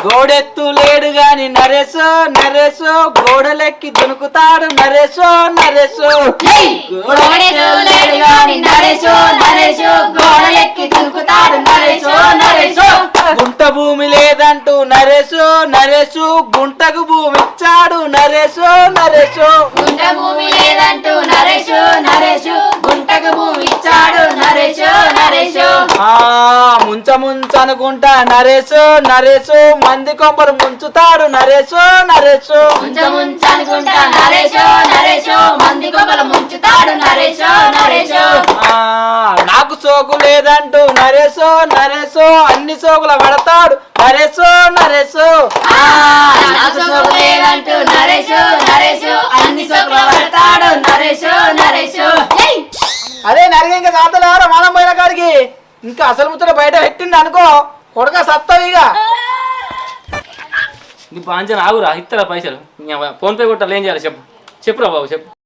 గోడెత్తు లేడు గాని నరేశో నరేశో గోడలెక్కి దునుకుతాడు నరేశో నరేశో గుంట భూమి లేదంటూ నరేశో నరేశు గుంటకు భూమి ఇచ్చాడు నరేశో నరేశో గుంట భూమి లేదంటూ నరేశు నరేశు గుంటకు భూమి ఇచ్చాడు నరేశు నరేశు ముంచనుకుంటా నరేశో నరేశో మంది కొంపలు ముంచుతాడు నరేశో నరేశో ముంచనుకుంటా నరేశు నరేశు మంది కొమ్మలు ముంచుతాడు నరేశు నరేశు నాకు సోకు లేదంటూ నరేశో నరేశో అన్ని సోకుల పడతాడు నరేశో నరేశో నాకు సోకు లేదంటూ నరేశు నరేశు అన్ని సోకులు పడతాడు నరేశు నరేశు అదే నరిగి ఇంకా సాతలేవరా మనం పోయిన కాడికి ఇంకా అసలు ముచ్చట బయట పెట్టింది అనుకో కొడక సత్తవిగా నీ పాంచన ఆగురా ఇస్తారా పైసలు ఫోన్ పే కొట్టాలి ఏం చేయాలి చెప్పురా బాబు చెప్పు